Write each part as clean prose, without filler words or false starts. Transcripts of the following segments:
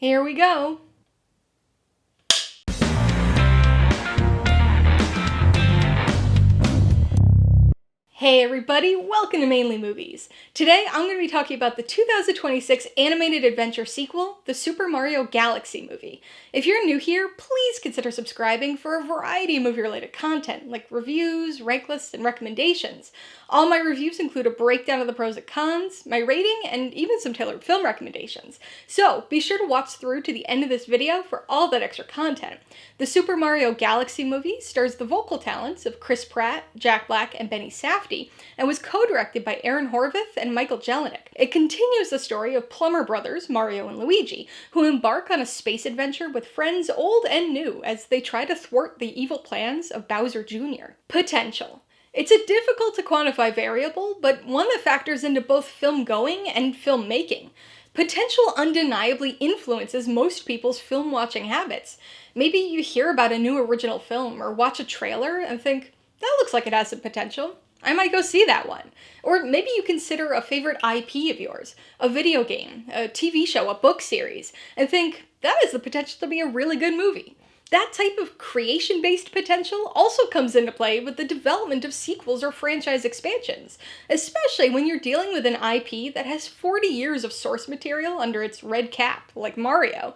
Here we go. Hey everybody, welcome to Mainly Movies. Today I'm going to be talking about the 2026 animated adventure sequel, the Super Mario Galaxy movie. If you're new here, please consider subscribing for a variety of movie-related content, like reviews, rank lists, and recommendations. All my reviews include a breakdown of the pros and cons, my rating, and even some tailored film recommendations. So be sure to watch through to the end of this video for all that extra content. The Super Mario Galaxy movie stars the vocal talents of Chris Pratt, Jack Black, and Benny Safdie, and was co-directed by Aaron Horvath and Michael Jelenic. It continues the story of plumber brothers Mario and Luigi, who embark on a space adventure with friends old and new as they try to thwart the evil plans of Bowser Jr. Potential. It's a difficult to quantify variable, but one that factors into both film going and filmmaking. Potential undeniably influences most people's film watching habits. Maybe you hear about a new original film or watch a trailer and think, that looks like it has some potential. I might go see that one. Or maybe you consider a favorite IP of yours, a video game, a TV show, a book series, and think, that has the potential to be a really good movie. That type of creation-based potential also comes into play with the development of sequels or franchise expansions, especially when you're dealing with an IP that has 40 years of source material under its red cap, like Mario.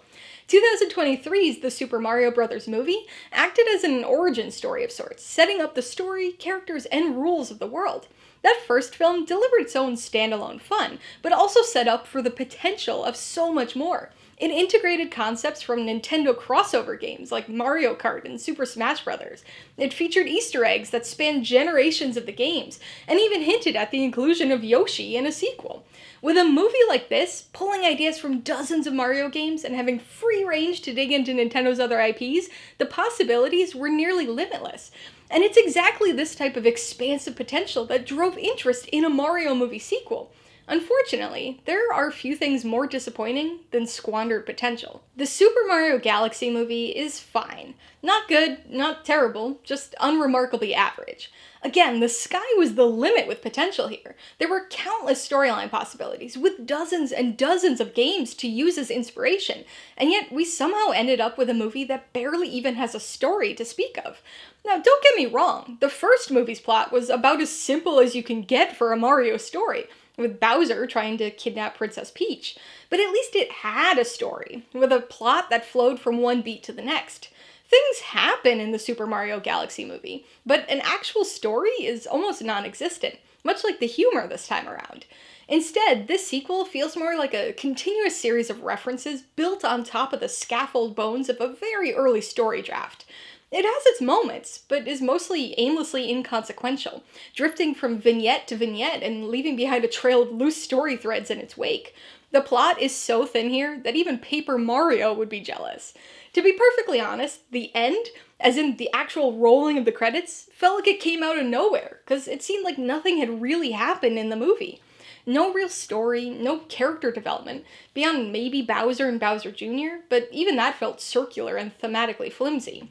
2023's The Super Mario Bros. Movie acted as an origin story of sorts, setting up the story, characters, and rules of the world. That first film delivered its own standalone fun, but also set up for the potential of so much more. It integrated concepts from Nintendo crossover games like Mario Kart and Super Smash Bros. It featured Easter eggs that spanned generations of the games, and even hinted at the inclusion of Yoshi in a sequel. With a movie like this, pulling ideas from dozens of Mario games and having free range to dig into Nintendo's other IPs, the possibilities were nearly limitless. And it's exactly this type of expansive potential that drove interest in a Mario movie sequel. Unfortunately, there are few things more disappointing than squandered potential. The Super Mario Galaxy movie is fine. Not good, not terrible, just unremarkably average. Again, the sky was the limit with potential here. There were countless storyline possibilities, with dozens and dozens of games to use as inspiration, and yet we somehow ended up with a movie that barely even has a story to speak of. Now, don't get me wrong, the first movie's plot was about as simple as you can get for a Mario story, with Bowser trying to kidnap Princess Peach. But at least it had a story, with a plot that flowed from one beat to the next. Things happen in the Super Mario Galaxy movie, but an actual story is almost non-existent, much like the humor this time around. Instead, this sequel feels more like a continuous series of references built on top of the scaffold bones of a very early story draft. It has its moments, but is mostly aimlessly inconsequential, drifting from vignette to vignette and leaving behind a trail of loose story threads in its wake. The plot is so thin here that even Paper Mario would be jealous. To be perfectly honest, the end, as in the actual rolling of the credits, felt like it came out of nowhere, because it seemed like nothing had really happened in the movie. No real story, no character development, beyond maybe Bowser and Bowser Jr., but even that felt circular and thematically flimsy.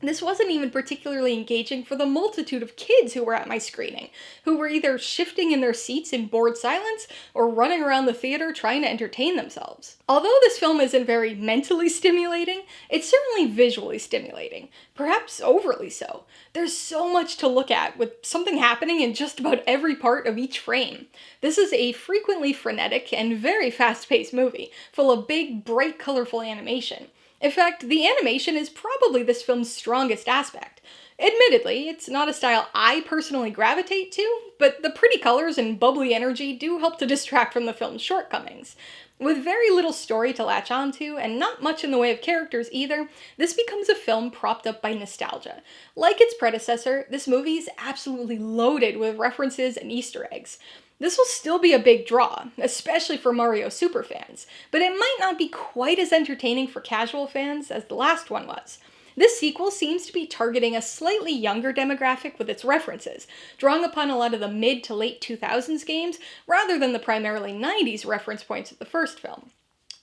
This wasn't even particularly engaging for the multitude of kids who were at my screening, who were either shifting in their seats in bored silence or running around the theater trying to entertain themselves. Although this film isn't very mentally stimulating, it's certainly visually stimulating, perhaps overly so. There's so much to look at, with something happening in just about every part of each frame. This is a frequently frenetic and very fast-paced movie, full of big, bright, colorful animation. In fact, the animation is probably this film's strongest aspect. Admittedly, it's not a style I personally gravitate to, but the pretty colors and bubbly energy do help to distract from the film's shortcomings. With very little story to latch onto, and not much in the way of characters either, this becomes a film propped up by nostalgia. Like its predecessor, this movie is absolutely loaded with references and Easter eggs. This will still be a big draw, especially for Mario superfans, but it might not be quite as entertaining for casual fans as the last one was. This sequel seems to be targeting a slightly younger demographic with its references, drawing upon a lot of the mid to late 2000s games rather than the primarily 90s reference points of the first film.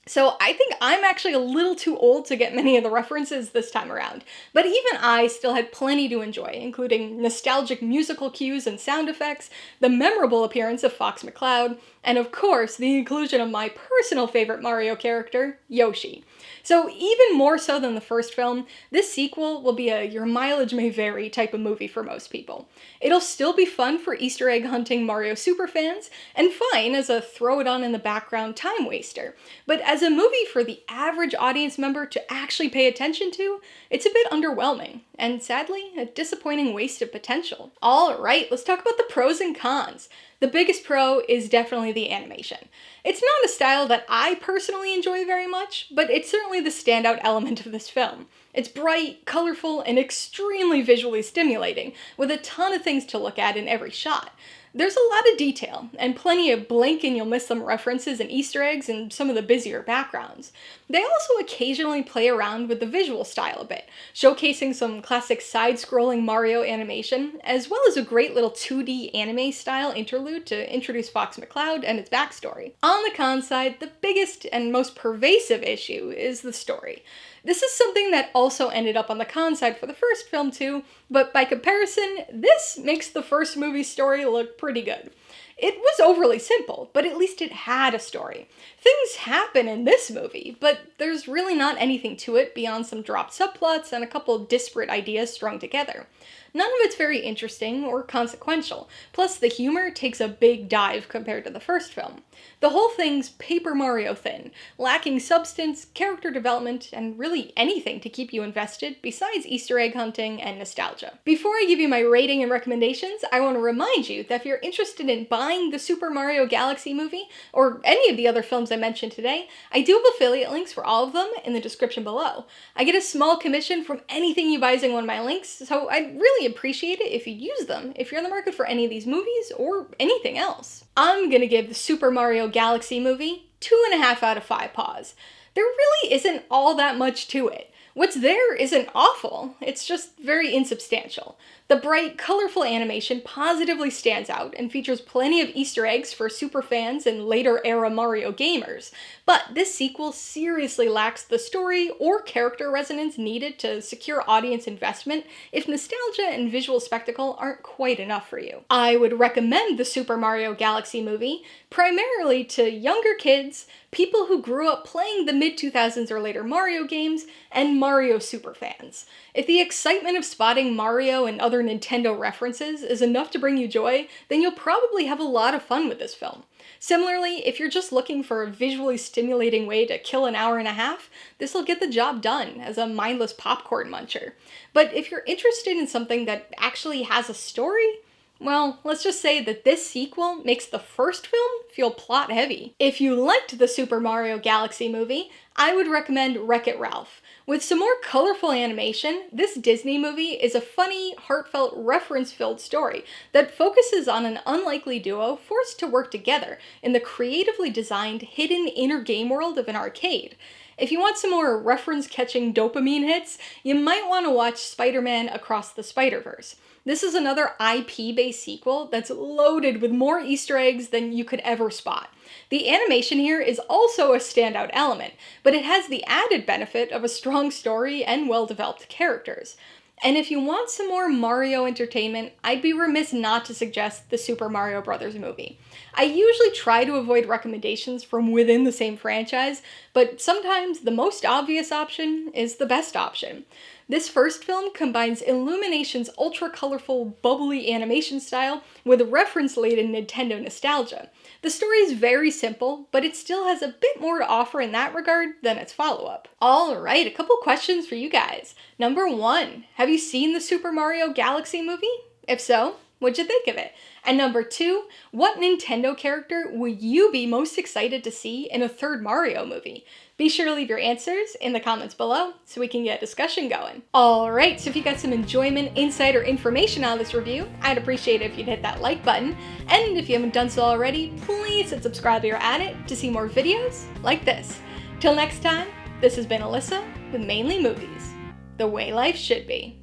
So I think I'm actually a little too old to get many of the references this time around, but even I still had plenty to enjoy, including nostalgic musical cues and sound effects, the memorable appearance of Fox McCloud, and of course, the inclusion of my personal favorite Mario character, Yoshi. So even more so than the first film, this sequel will be a your mileage may vary type of movie for most people. It'll still be fun for Easter egg hunting Mario superfans, and fine as a throw it on in the background time waster. But as a movie for the average audience member to actually pay attention to, it's a bit underwhelming, and sadly, a disappointing waste of potential. Alright, let's talk about the pros and cons. The biggest pro is definitely the animation. It's not a style that I personally enjoy very much, but it's certainly the standout element of this film. It's bright, colorful, and extremely visually stimulating, with a ton of things to look at in every shot. There's a lot of detail, and plenty of blink and you'll miss some references and Easter eggs in some of the busier backgrounds. They also occasionally play around with the visual style a bit, showcasing some classic side-scrolling Mario animation, as well as a great little 2D anime-style interlude to introduce Fox McCloud and its backstory. On the con side, the biggest and most pervasive issue is the story. This is something that also ended up on the con side for the first film too, but by comparison, this makes the first movie's story look pretty good. It was overly simple, but at least it had a story. Things happen in this movie, but there's really not anything to it beyond some dropped subplots and a couple disparate ideas strung together. None of it's very interesting or consequential, plus the humor takes a big dive compared to the first film. The whole thing's Paper Mario thin, lacking substance, character development, and really anything to keep you invested besides Easter egg hunting and nostalgia. Before I give you my rating and recommendations, I want to remind you that if you're interested in buying the Super Mario Galaxy movie, or any of the other films I mentioned today, I do have affiliate links for all of them in the description below. I get a small commission from anything you buy using one of my links, so I'd really appreciate it if you use them if you're in the market for any of these movies or anything else. I'm gonna give the Super Mario Galaxy movie 2.5 out of 5 paws. There really isn't all that much to it. What's there isn't awful, it's just very insubstantial. The bright, colorful animation positively stands out and features plenty of Easter eggs for super fans and later-era Mario gamers, but this sequel seriously lacks the story or character resonance needed to secure audience investment if nostalgia and visual spectacle aren't quite enough for you. I would recommend the Super Mario Galaxy movie primarily to younger kids, people who grew up playing the mid-2000s or later Mario games, and Mario superfans. If the excitement of spotting Mario and other Nintendo references is enough to bring you joy, then you'll probably have a lot of fun with this film. Similarly, if you're just looking for a visually stimulating way to kill an hour and a half, this'll get the job done as a mindless popcorn muncher. But if you're interested in something that actually has a story, well, let's just say that this sequel makes the first film feel plot-heavy. If you liked the Super Mario Galaxy movie, I would recommend Wreck-It Ralph. With some more colorful animation, this Disney movie is a funny, heartfelt, reference-filled story that focuses on an unlikely duo forced to work together in the creatively designed, hidden inner game world of an arcade. If you want some more reference-catching dopamine hits, you might want to watch Spider-Man Across the Spider-Verse. This is another IP-based sequel that's loaded with more Easter eggs than you could ever spot. The animation here is also a standout element, but it has the added benefit of a strong story and well-developed characters. And if you want some more Mario entertainment, I'd be remiss not to suggest the Super Mario Bros. Movie. I usually try to avoid recommendations from within the same franchise, but sometimes the most obvious option is the best option. This first film combines Illumination's ultra-colorful, bubbly animation style with reference-laden Nintendo nostalgia. The story is very simple, but it still has a bit more to offer in that regard than its follow-up. Alright, a couple questions for you guys. Number 1, have you seen the Super Mario Galaxy movie? If so, what'd you think of it? And number 2, what Nintendo character would you be most excited to see in a third Mario movie? Be sure to leave your answers in the comments below so we can get a discussion going. Alright, so if you got some enjoyment, insight, or information out of this review, I'd appreciate it if you'd hit that like button. And if you haven't done so already, please hit subscribe if you're at it to see more videos like this. Till next time, this has been Alyssa with Mainly Movies, the way life should be.